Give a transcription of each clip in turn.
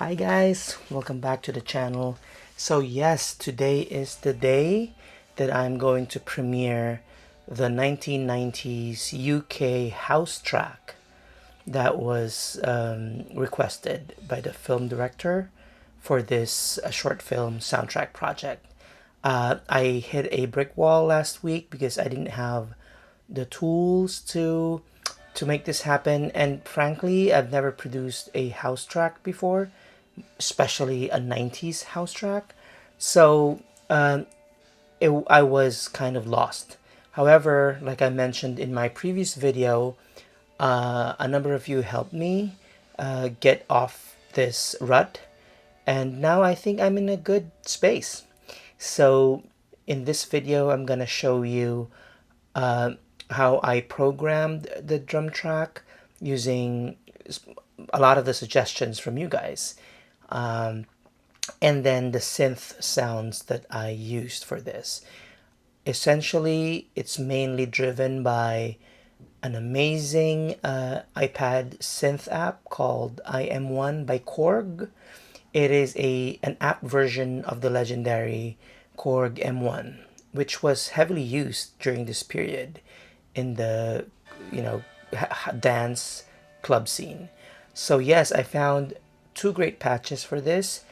Hi guys, welcome back to the channel. So yes, today is the day that I'm going to premiere the 1990s UK house track that was requested by the film director for this short film soundtrack project. I hit a brick wall last week because I didn't have the tools to make this happen, and frankly I've never produced a house track before, especially a 90s house track. So I was kind of lost. However, like I mentioned in my previous video, a number of you helped me get off this rut, and now I think I'm in a good space. So in this video, I'm gonna show you how I programmed the drum track using a lot of the suggestions from you guys. And then the synth sounds that I used for this. Essentially, it's mainly driven by an amazing iPad synth app called IM1 by Korg. It is an app version of the legendary Korg M1, which was heavily used during this period in the, you know, dance club scene. So yes, I found two great patches for this.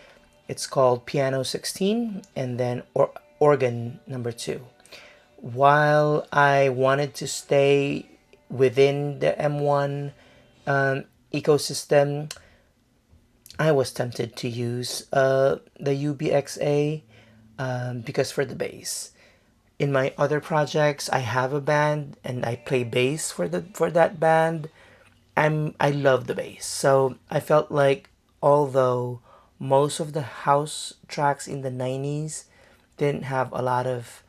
It's called Piano 16 and then Organ number 2. While I wanted to stay within the M1 ecosystem, I was tempted to use the UBXA because for the bass. In my other projects, I have a band and I play bass for that band. I love the bass, so I felt like although most of the house tracks in the 90s didn't have a lot of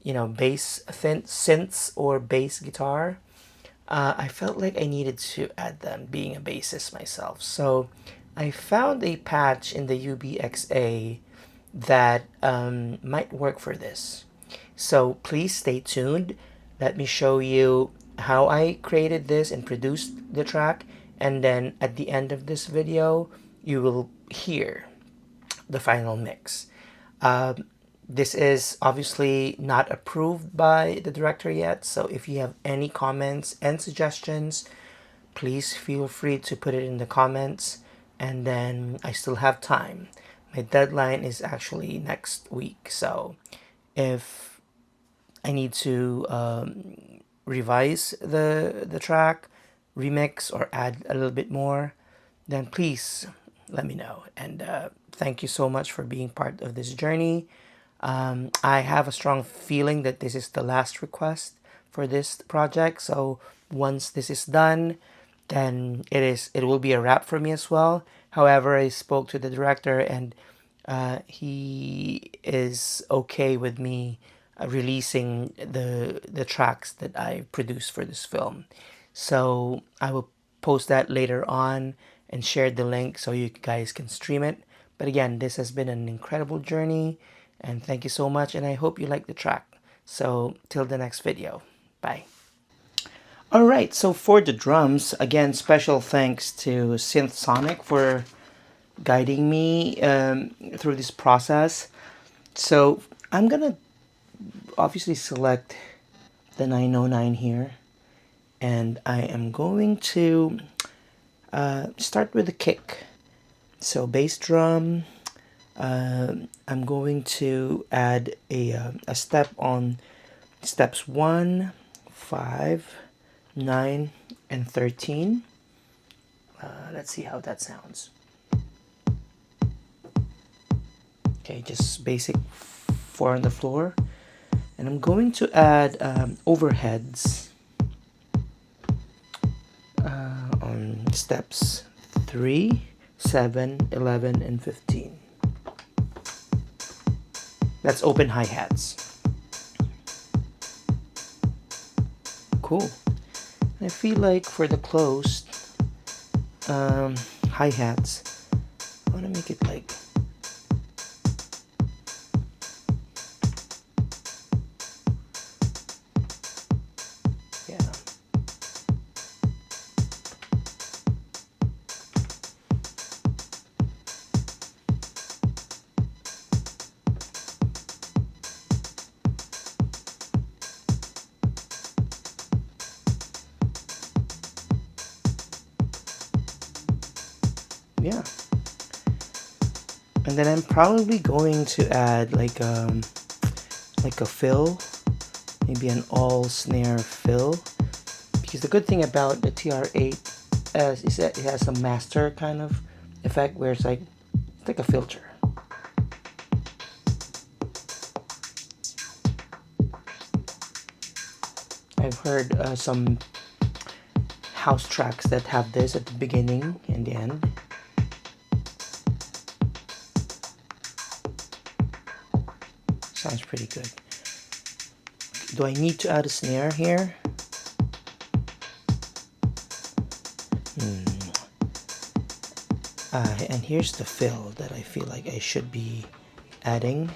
bass synths or bass guitar, I felt like I needed to add them, being a bassist myself. So I found a patch in the UBXA that might work for this. So please stay tuned. Let me show you how I created this and produced the track, and then at the end of this video you will hear the final mix. This is obviously not approved by the director yet, so if you have any comments and suggestions, please feel free to put it in the comments, and then I still have time. My deadline is actually next week, so if I need to revise the track, remix, or add a little bit more, then please let me know. And thank you so much for being part of this journey. I have a strong feeling that this is the last request for this project. So once this is done, then it will be a wrap for me as well. However, I spoke to the director, and he is okay with me releasing the tracks that I produced for this film. So I will post that later on and share the link so you guys can stream it. But again, this has been an incredible journey, and thank you so much, and I hope you like the track. So till the next video, bye. Alright, so for the drums, again, special thanks to Synth Sonic for guiding me through this process. So I'm gonna obviously select the 909 here, and I am going to start with the kick. So bass drum, I'm going to add a step on steps 1, 5, 9, and 13. Let's see how that sounds. Okay, just basic 4 on the floor. And I'm going to add overheads on steps 3, 7, 11, and 15. That's open hi-hats. Cool. I feel like for the closed hi-hats, I want to make it like yeah. And then I'm probably going to add like a fill, maybe an all snare fill, because the good thing about the TR8 is that it has a master kind of effect where it's like a filter. I've heard some house tracks that have this at the beginning and the end. Sounds pretty good. Do I need to add a snare here? And here's the fill that I feel like I should be adding.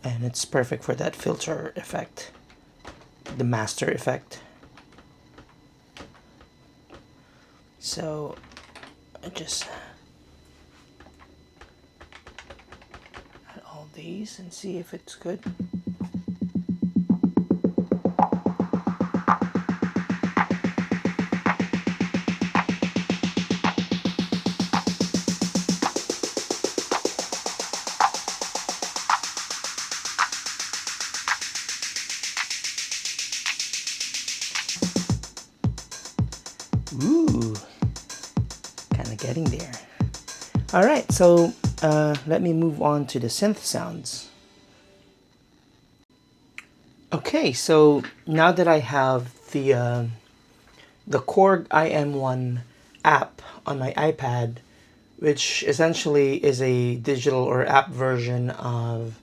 And it's perfect for that filter effect, the master effect. So I just add all these and see if it's good. Ooh, kind of getting there. All right, so let me move on to the synth sounds. Okay, so now that I have the Korg IM1 app on my iPad, which essentially is a digital or app version of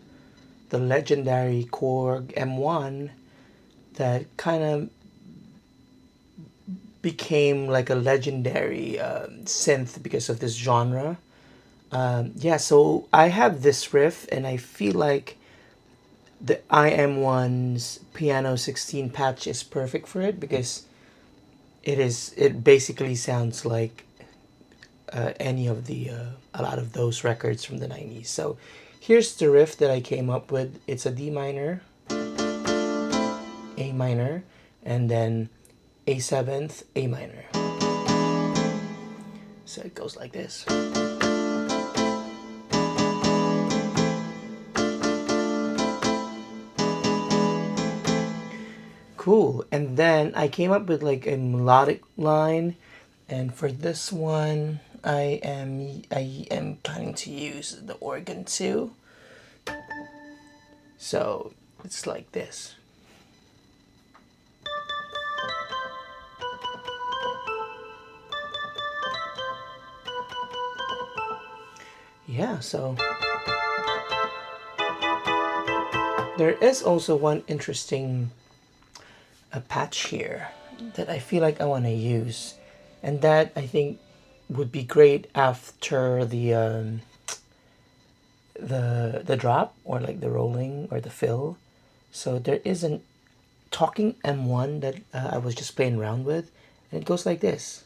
the legendary Korg M1 that kind of became like a legendary synth because of this genre. Yeah, so I have this riff, and I feel like the IM1's Piano 16 patch is perfect for it because it basically sounds like any of a lot of those records from the 90s. So here's the riff that I came up with. It's a D minor, A minor, and then A7th, A minor. So it goes like this. Cool. And then I came up with like a melodic line, and for this one I am planning to use the organ too. So it's like this. Yeah, so there is also one interesting patch here that I feel like I want to use, and that I think would be great after the drop, or like the rolling or the fill. So there is an talking M1 that I was just playing around with, and it goes like this.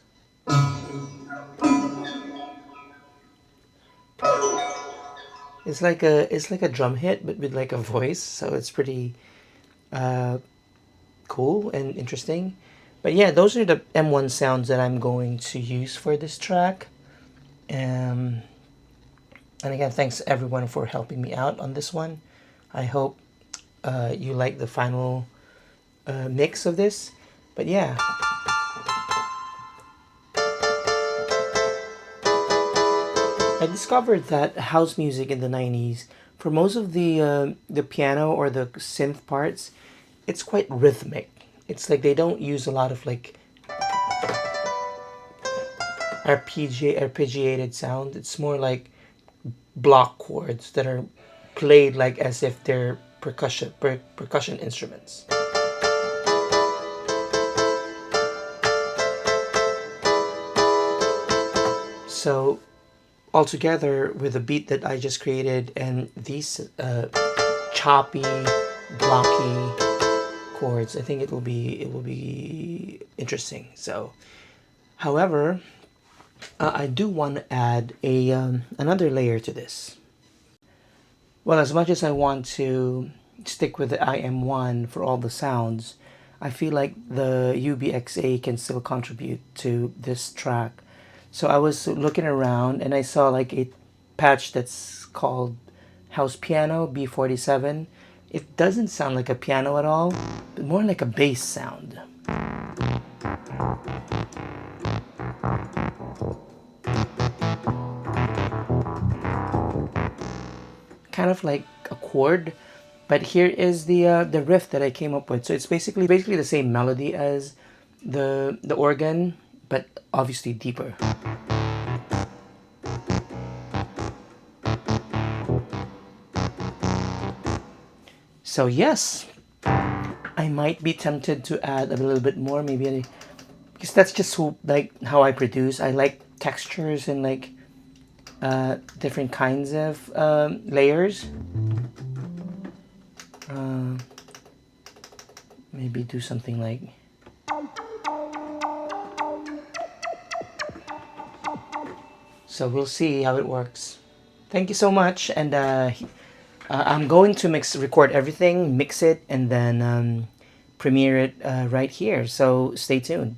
It's like a drum hit but with like a voice, so it's pretty cool and interesting. But yeah, those are the M1 sounds that I'm going to use for this track. And again, thanks everyone for helping me out on this one. I hope you like the final mix of this. But yeah. I discovered that house music in the 90s, for most of the piano or the synth parts, it's quite rhythmic. It's like they don't use a lot of like arpeggiated sound. It's more like block chords that are played like as if they're percussion instruments. So altogether, with the beat that I just created and these choppy, blocky chords, I think it will be interesting. So, however, I do want to add a another layer to this. Well, as much as I want to stick with the IM1 for all the sounds, I feel like the UBXA can still contribute to this track So I was looking around and I saw like a patch that's called House Piano B47. It doesn't sound like a piano at all, but more like a bass sound. Kind of like a chord, but here is the riff that I came up with. So it's basically the same melody as the organ, but obviously deeper. So yes, I might be tempted to add a little bit more, maybe, because that's just like how I produce. I like textures and like different kinds of layers. Maybe do something like. So we'll see how it works. Thank you so much, and I'm going to record everything, mix it, and then premiere it right here. So stay tuned.